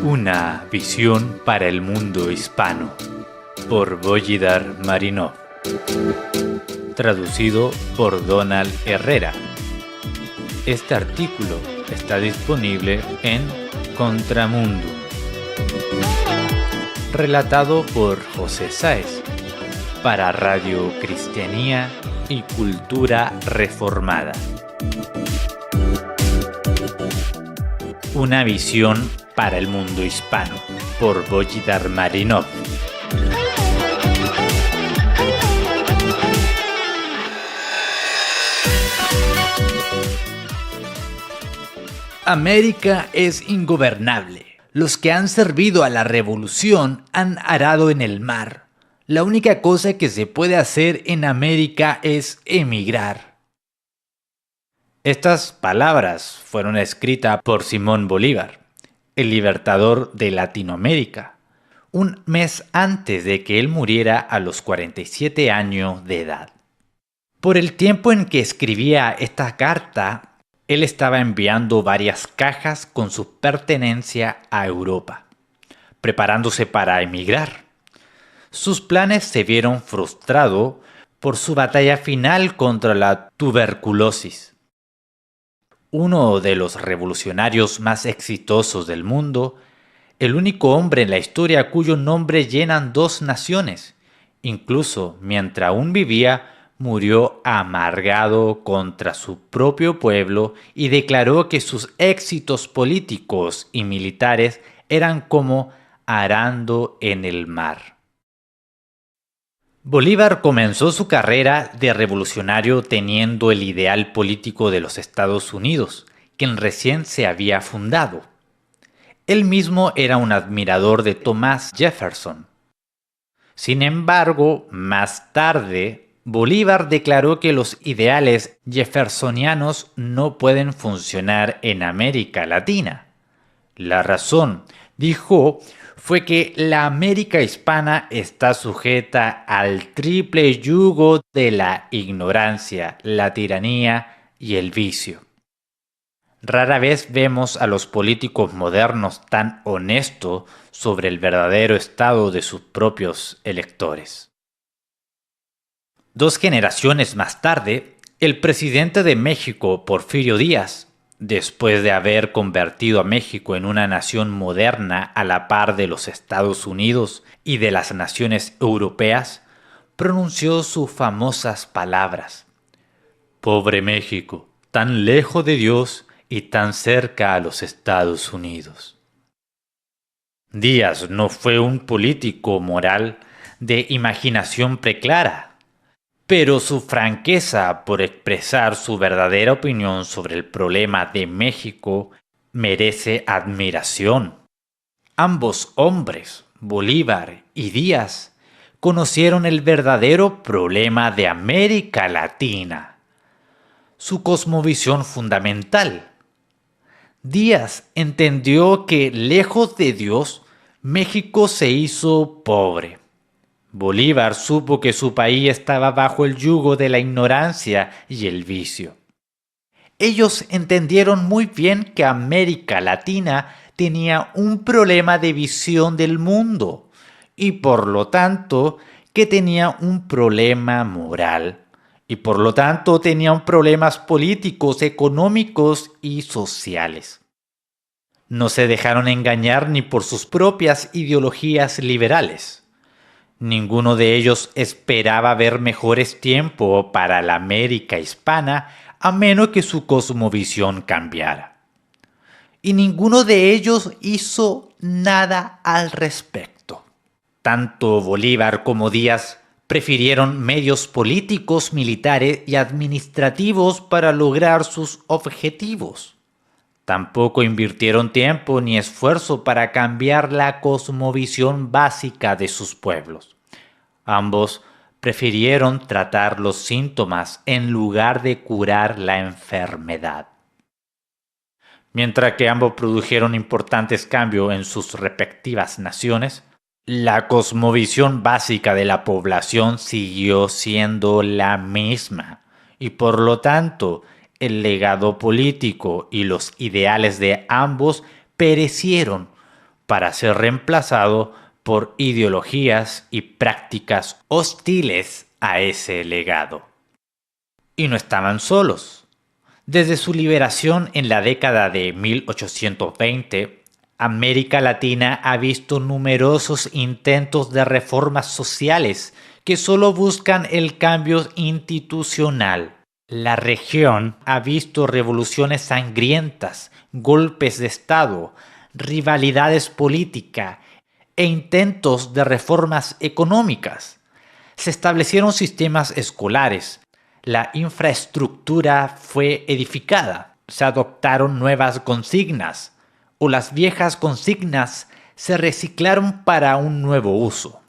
Una visión para el mundo hispano, por Boyidar Marinov. Traducido por Donald Herrera. Este artículo está disponible en Contramundo. Relatado por José Sáez, para Radio Cristianía y Cultura Reformada. Una visión para el mundo hispano, por Boyidar Marinov. América es ingobernable. Los que han servido a la revolución han arado en el mar. La única cosa que se puede hacer en América es emigrar. Estas palabras fueron escritas por Simón Bolívar, el libertador de Latinoamérica, un mes antes de que él muriera a los 47 años de edad. Por el tiempo en que escribía esta carta, él estaba enviando varias cajas con su pertenencia a Europa, preparándose para emigrar. Sus planes se vieron frustrados por su batalla final contra la tuberculosis. Uno de los revolucionarios más exitosos del mundo, el único hombre en la historia cuyo nombre llenan dos naciones, incluso mientras aún vivía, murió amargado contra su propio pueblo y declaró que sus éxitos políticos y militares eran como arando en el mar. Bolívar comenzó su carrera de revolucionario teniendo el ideal político de los Estados Unidos, quien recién se había fundado. Él mismo era un admirador de Thomas Jefferson. Sin embargo, más tarde, Bolívar declaró que los ideales jeffersonianos no pueden funcionar en América Latina. La razón, dijo, fue que la América hispana está sujeta al triple yugo de la ignorancia, la tiranía y el vicio. Rara vez vemos a los políticos modernos tan honestos sobre el verdadero estado de sus propios electores. 2 generaciones más tarde, el presidente de México, Porfirio Díaz, después de haber convertido a México en una nación moderna a la par de los Estados Unidos y de las naciones europeas, pronunció sus famosas palabras: «Pobre México, tan lejos de Dios y tan cerca a los Estados Unidos». Díaz no fue un político moral de imaginación preclara, pero su franqueza por expresar su verdadera opinión sobre el problema de México merece admiración. Ambos hombres, Bolívar y Díaz, conocieron el verdadero problema de América Latina, su cosmovisión fundamental. Díaz entendió que, lejos de Dios, México se hizo pobre. Bolívar supo que su país estaba bajo el yugo de la ignorancia y el vicio. Ellos entendieron muy bien que América Latina tenía un problema de visión del mundo y por lo tanto que tenía un problema moral y por lo tanto tenían problemas políticos, económicos y sociales. No se dejaron engañar ni por sus propias ideologías liberales. Ninguno de ellos esperaba ver mejores tiempos para la América hispana a menos que su cosmovisión cambiara. Y ninguno de ellos hizo nada al respecto. Tanto Bolívar como Díaz prefirieron medios políticos, militares y administrativos para lograr sus objetivos. Tampoco invirtieron tiempo ni esfuerzo para cambiar la cosmovisión básica de sus pueblos. Ambos prefirieron tratar los síntomas en lugar de curar la enfermedad. Mientras que ambos produjeron importantes cambios en sus respectivas naciones, la cosmovisión básica de la población siguió siendo la misma y por lo tanto el legado político y los ideales de ambos perecieron para ser reemplazado por ideologías y prácticas hostiles a ese legado. Y no estaban solos. Desde su liberación en la década de 1820, América Latina ha visto numerosos intentos de reformas sociales que solo buscan el cambio institucional. La región ha visto revoluciones sangrientas, golpes de Estado, rivalidades políticas e intentos de reformas económicas. Se establecieron sistemas escolares, la infraestructura fue edificada, se adoptaron nuevas consignas o las viejas consignas se reciclaron para un nuevo uso.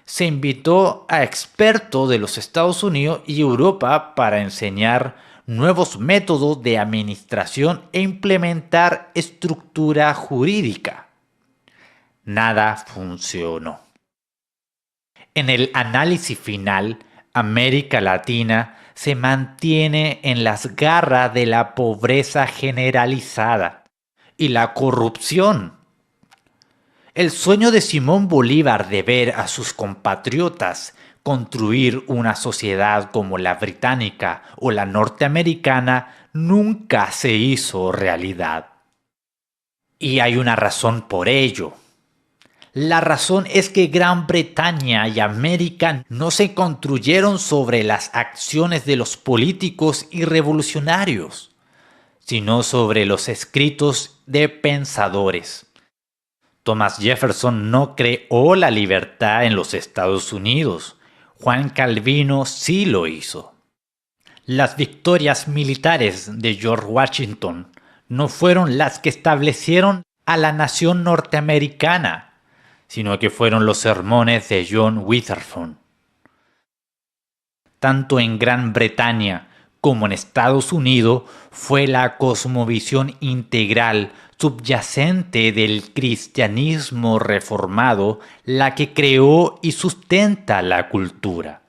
Se invitó a expertos de los Estados Unidos y Europa para enseñar nuevos métodos de administración e implementar estructura jurídica. Nada funcionó. En el análisis final, América Latina se mantiene en las garras de la pobreza generalizada y la corrupción. El sueño de Simón Bolívar de ver a sus compatriotas construir una sociedad como la británica o la norteamericana nunca se hizo realidad. Y hay una razón por ello. La razón es que Gran Bretaña y América no se construyeron sobre las acciones de los políticos y revolucionarios, sino sobre los escritos de pensadores. Thomas Jefferson no creó la libertad en los Estados Unidos. Juan Calvino sí lo hizo. Las victorias militares de George Washington no fueron las que establecieron a la nación norteamericana, sino que fueron los sermones de John Witherspoon. Tanto en Gran Bretaña como en Estados Unidos fue la cosmovisión integral subyacente del cristianismo reformado la que creó y sustenta la cultura.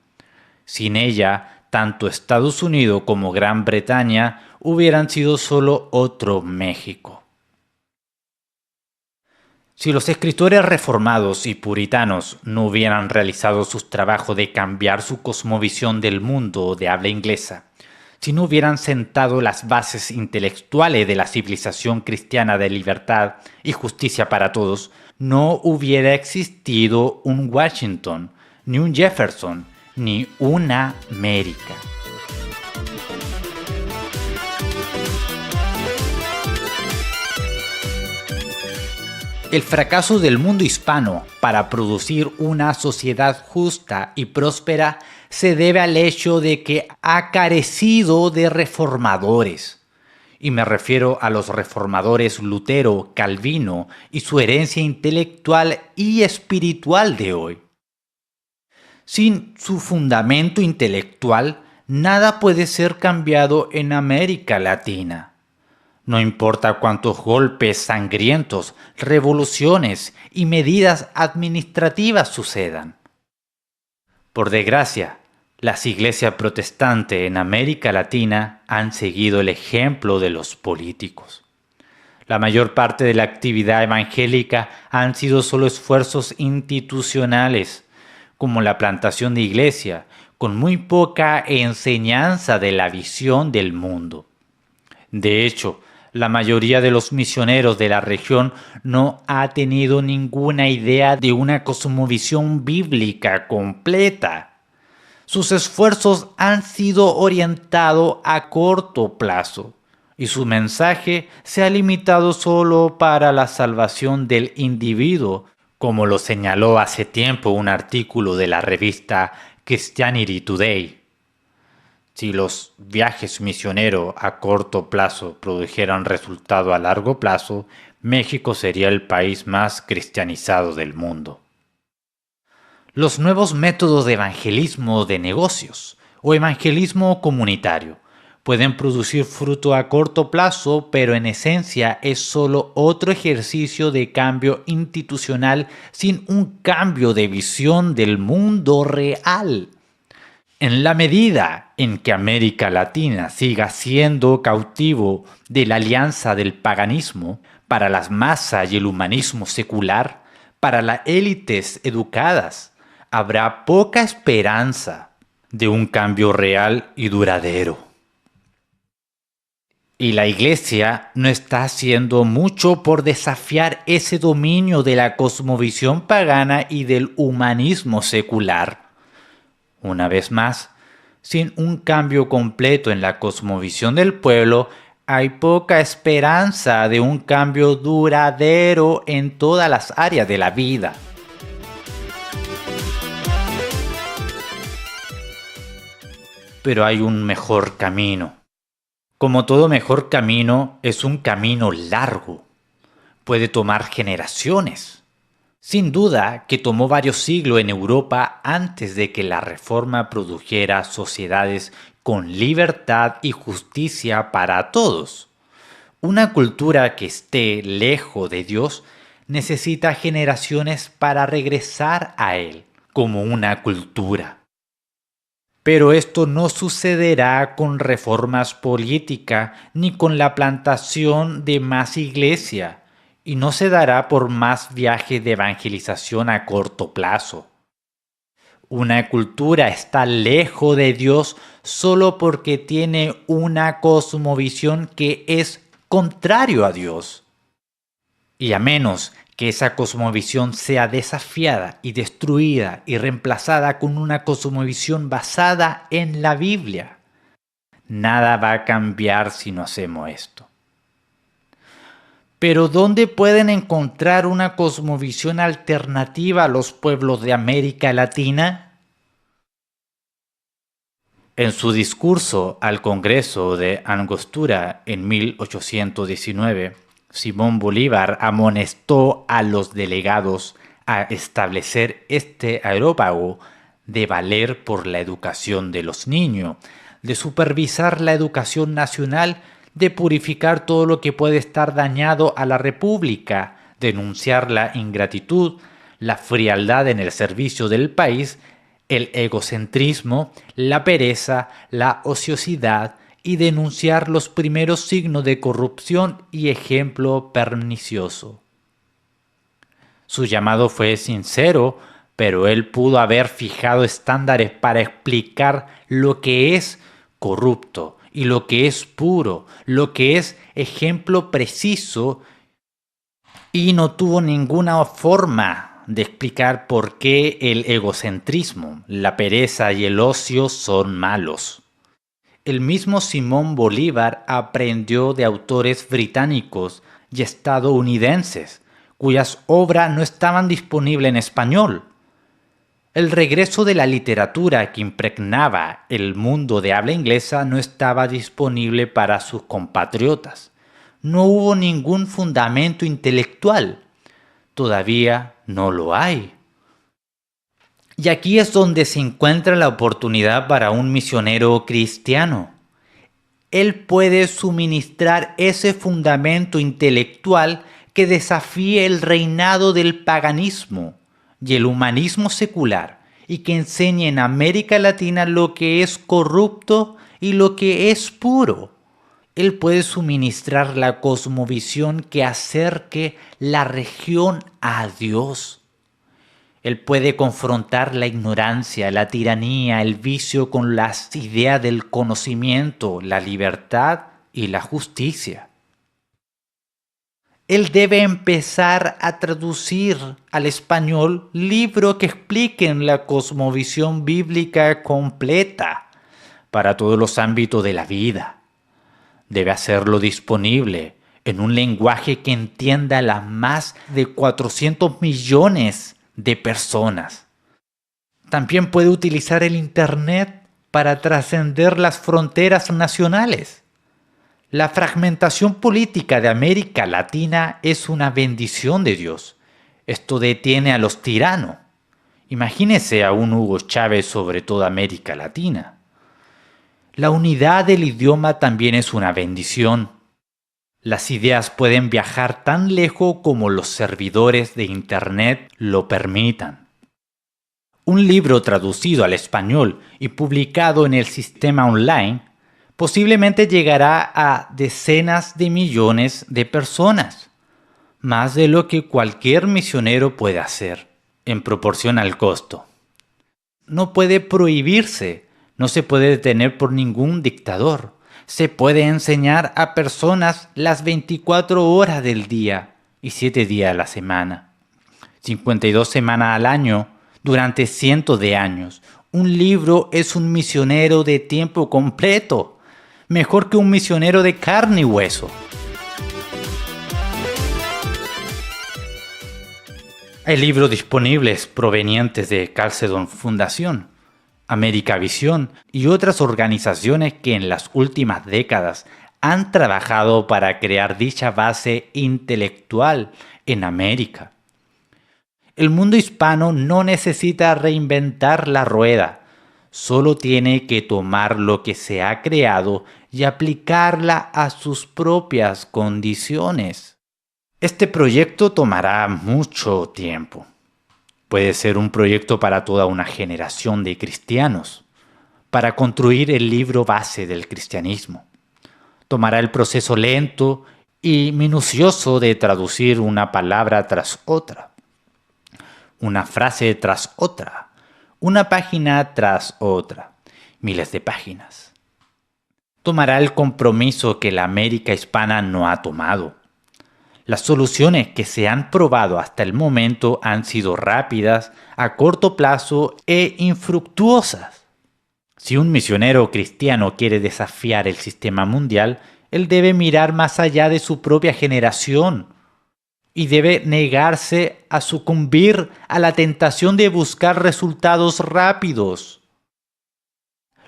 Sin ella, tanto Estados Unidos como Gran Bretaña hubieran sido solo otro México. Si los escritores reformados y puritanos no hubieran realizado su trabajo de cambiar su cosmovisión del mundo de habla inglesa, si no hubieran sentado las bases intelectuales de la civilización cristiana de libertad y justicia para todos, no hubiera existido un Washington, ni un Jefferson, ni una América. El fracaso del mundo hispano para producir una sociedad justa y próspera se debe al hecho de que ha carecido de reformadores. Y me refiero a los reformadores Lutero, Calvino y su herencia intelectual y espiritual de hoy. Sin su fundamento intelectual, nada puede ser cambiado en América Latina. No importa cuántos golpes sangrientos, revoluciones y medidas administrativas sucedan. Por desgracia, las iglesias protestantes en América Latina han seguido el ejemplo de los políticos. La mayor parte de la actividad evangélica han sido solo esfuerzos institucionales, como la plantación de iglesia, con muy poca enseñanza de la visión del mundo. De hecho, la mayoría de los misioneros de la región no ha tenido ninguna idea de una cosmovisión bíblica completa. Sus esfuerzos han sido orientados a corto plazo y su mensaje se ha limitado solo para la salvación del individuo, como lo señaló hace tiempo un artículo de la revista Christianity Today. Si los viajes misioneros a corto plazo produjeran resultado a largo plazo, México sería el país más cristianizado del mundo. Los nuevos métodos de evangelismo de negocios o evangelismo comunitario pueden producir fruto a corto plazo, pero en esencia es solo otro ejercicio de cambio institucional sin un cambio de visión del mundo real. En la medida en que América Latina siga siendo cautivo de la alianza del paganismo, para las masas y el humanismo secular, para las élites educadas, habrá poca esperanza de un cambio real y duradero. Y la Iglesia no está haciendo mucho por desafiar ese dominio de la cosmovisión pagana y del humanismo secular. Una vez más, sin un cambio completo en la cosmovisión del pueblo, hay poca esperanza de un cambio duradero en todas las áreas de la vida. Pero hay un mejor camino. Como todo mejor camino, es un camino largo. Puede tomar generaciones. Sin duda que tomó varios siglos en Europa antes de que la Reforma produjera sociedades con libertad y justicia para todos. Una cultura que esté lejos de Dios necesita generaciones para regresar a Él como una cultura. Pero esto no sucederá con reformas políticas ni con la plantación de más iglesia, y no se dará por más viajes de evangelización a corto plazo. Una cultura está lejos de Dios solo porque tiene una cosmovisión que es contrario a Dios. Y a menos que esa cosmovisión sea desafiada y destruida y reemplazada con una cosmovisión basada en la Biblia, nada va a cambiar si no hacemos esto. Pero ¿dónde pueden encontrar una cosmovisión alternativa a los pueblos de América Latina? En su discurso al Congreso de Angostura en 1819, Simón Bolívar amonestó a los delegados a establecer este areópago de valer por la educación de los niños, de supervisar la educación nacional, de purificar todo lo que puede estar dañado a la República, denunciar la ingratitud, la frialdad en el servicio del país, el egocentrismo, la pereza, la ociosidad y denunciar los primeros signos de corrupción y ejemplo pernicioso. Su llamado fue sincero, pero él pudo haber fijado estándares para explicar lo que es corrupto y lo que es puro, lo que es ejemplo preciso, y no tuvo ninguna forma de explicar por qué el egocentrismo, la pereza y el ocio son malos. El mismo Simón Bolívar aprendió de autores británicos y estadounidenses, cuyas obras no estaban disponibles en español. El regreso de la literatura que impregnaba el mundo de habla inglesa no estaba disponible para sus compatriotas. No hubo ningún fundamento intelectual. Todavía no lo hay. Y aquí es donde se encuentra la oportunidad para un misionero cristiano. Él puede suministrar ese fundamento intelectual que desafíe el reinado del paganismo y el humanismo secular, y que enseñe en América Latina lo que es corrupto y lo que es puro. Él puede suministrar la cosmovisión que acerque la región a Dios. Él puede confrontar la ignorancia, la tiranía, el vicio con las ideas del conocimiento, la libertad y la justicia. Él debe empezar a traducir al español libros que expliquen la cosmovisión bíblica completa para todos los ámbitos de la vida. Debe hacerlo disponible en un lenguaje que entienda a las más de 400 millones de personas. También puede utilizar el Internet para trascender las fronteras nacionales. La fragmentación política de América Latina es una bendición de Dios. Esto detiene a los tiranos. Imagínese a un Hugo Chávez sobre toda América Latina. La unidad del idioma también es una bendición. Las ideas pueden viajar tan lejos como los servidores de Internet lo permitan. Un libro traducido al español y publicado en el sistema online, posiblemente llegará a decenas de millones de personas, más de lo que cualquier misionero puede hacer, en proporción al costo. No puede prohibirse, no se puede detener por ningún dictador. Se puede enseñar a personas las 24 horas del día y 7 días a la semana. 52 semanas al año durante cientos de años. Un libro es un misionero de tiempo completo, mejor que un misionero de carne y hueso. Hay libros disponibles provenientes de Chalcedon Fundación, América Visión y otras organizaciones que en las últimas décadas han trabajado para crear dicha base intelectual en América. El mundo hispano no necesita reinventar la rueda, solo tiene que tomar lo que se ha creado y aplicarla a sus propias condiciones. Este proyecto tomará mucho tiempo. Puede ser un proyecto para toda una generación de cristianos, para construir el libro base del cristianismo. Tomará el proceso lento y minucioso de traducir una palabra tras otra, una frase tras otra, una página tras otra, miles de páginas. Tomará el compromiso que la América hispana no ha tomado. Las soluciones que se han probado hasta el momento han sido rápidas, a corto plazo e infructuosas. Si un misionero cristiano quiere desafiar el sistema mundial, él debe mirar más allá de su propia generación y debe negarse a sucumbir a la tentación de buscar resultados rápidos.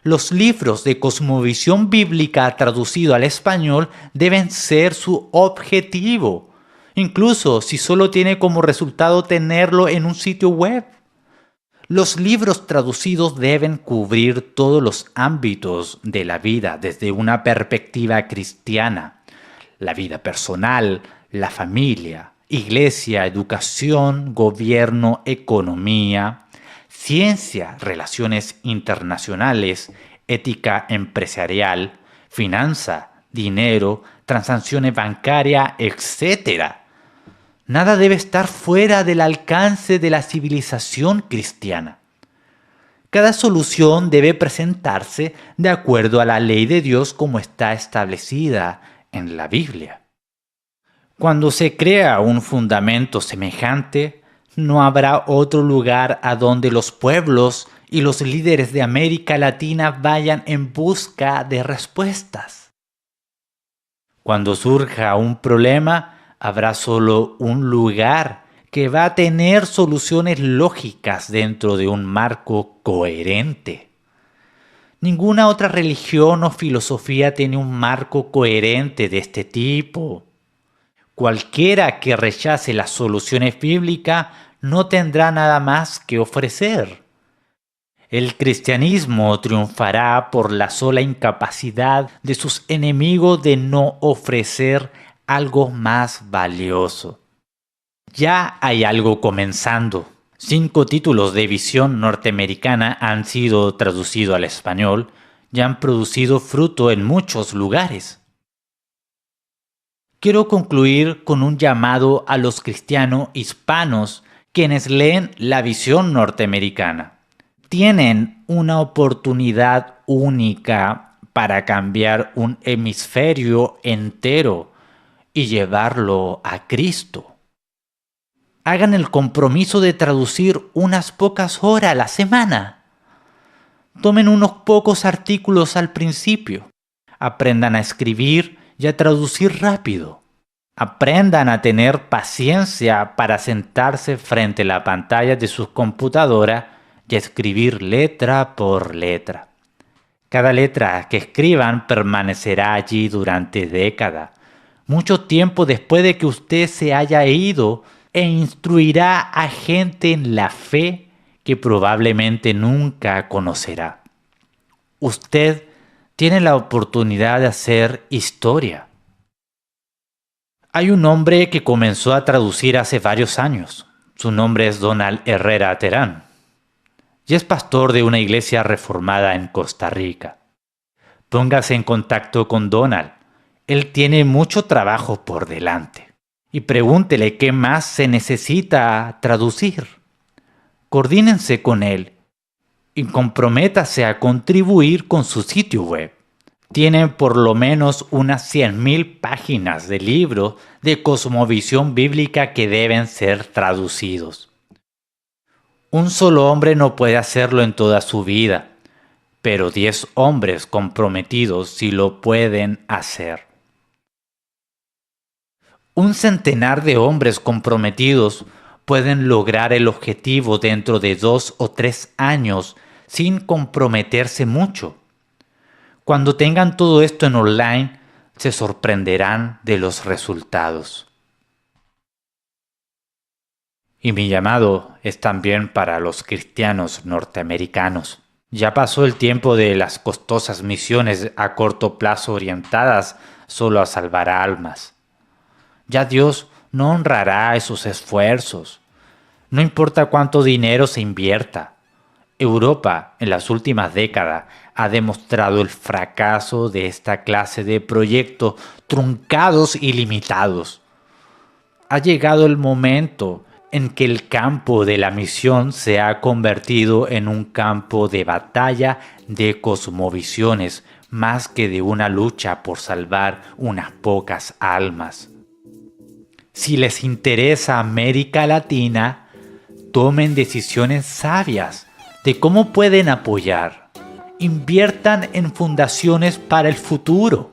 Los libros de cosmovisión bíblica traducidos al español deben ser su objetivo, incluso si solo tiene como resultado tenerlo en un sitio web. Los libros traducidos deben cubrir todos los ámbitos de la vida desde una perspectiva cristiana: la vida personal, la familia, iglesia, educación, gobierno, economía, ciencia, relaciones internacionales, ética empresarial, finanza, dinero, transacciones bancarias, etc. Nada debe estar fuera del alcance de la civilización cristiana. Cada solución debe presentarse de acuerdo a la ley de Dios como está establecida en la Biblia. Cuando se crea un fundamento semejante, no habrá otro lugar a donde los pueblos y los líderes de América Latina vayan en busca de respuestas. Cuando surja un problema, habrá solo un lugar que va a tener soluciones lógicas dentro de un marco coherente. Ninguna otra religión o filosofía tiene un marco coherente de este tipo. Cualquiera que rechace las soluciones bíblicas no tendrá nada más que ofrecer. El cristianismo triunfará por la sola incapacidad de sus enemigos de no ofrecer algo más valioso. Ya hay algo comenzando. 5 títulos de visión norteamericana han sido traducidos al español y han producido fruto en muchos lugares. Quiero concluir con un llamado a los cristianos hispanos quienes leen la visión norteamericana. Tienen una oportunidad única para cambiar un hemisferio entero y llevarlo a Cristo. Hagan el compromiso de traducir unas pocas horas a la semana. Tomen unos pocos artículos al principio. Aprendan a escribir y a traducir rápido. Aprendan a tener paciencia para sentarse frente a la pantalla de su computadora y escribir letra por letra. Cada letra que escriban permanecerá allí durante décadas, mucho tiempo después de que usted se haya ido, e instruirá a gente en la fe que probablemente nunca conocerá. Usted tiene la oportunidad de hacer historia. Hay un hombre que comenzó a traducir hace varios años. Su nombre es Donald Herrera Terán. y es pastor de una iglesia reformada en Costa Rica. Póngase en contacto con Donald. Él tiene mucho trabajo por delante. Y pregúntele qué más se necesita traducir. Coordínense con él y comprométase a contribuir con su sitio web. Tiene por lo menos unas 100,000 páginas de libros de cosmovisión bíblica que deben ser traducidos. Un solo hombre no puede hacerlo en toda su vida, pero 10 hombres comprometidos sí lo pueden hacer. Un centenar de hombres comprometidos pueden lograr el objetivo dentro de 2 o 3 años sin comprometerse mucho. Cuando tengan todo esto en online, se sorprenderán de los resultados. Y mi llamado es también para los cristianos norteamericanos. Ya pasó el tiempo de las costosas misiones a corto plazo orientadas solo a salvar almas. Ya Dios no honrará esos esfuerzos. No importa cuánto dinero se invierta. Europa, en las últimas décadas, ha demostrado el fracaso de esta clase de proyectos truncados y limitados. Ha llegado el momento en que el campo de la misión se ha convertido en un campo de batalla de cosmovisiones más que de una lucha por salvar unas pocas almas. Si les interesa América Latina, tomen decisiones sabias de cómo pueden apoyar. Inviertan en fundaciones para el futuro.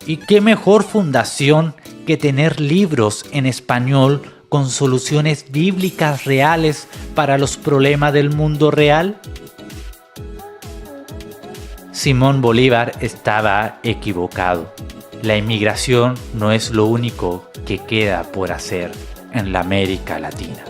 ¿Y qué mejor fundación que tener libros en español con soluciones bíblicas reales para los problemas del mundo real? Simón Bolívar estaba equivocado. La inmigración no es lo único que queda por hacer en la América Latina.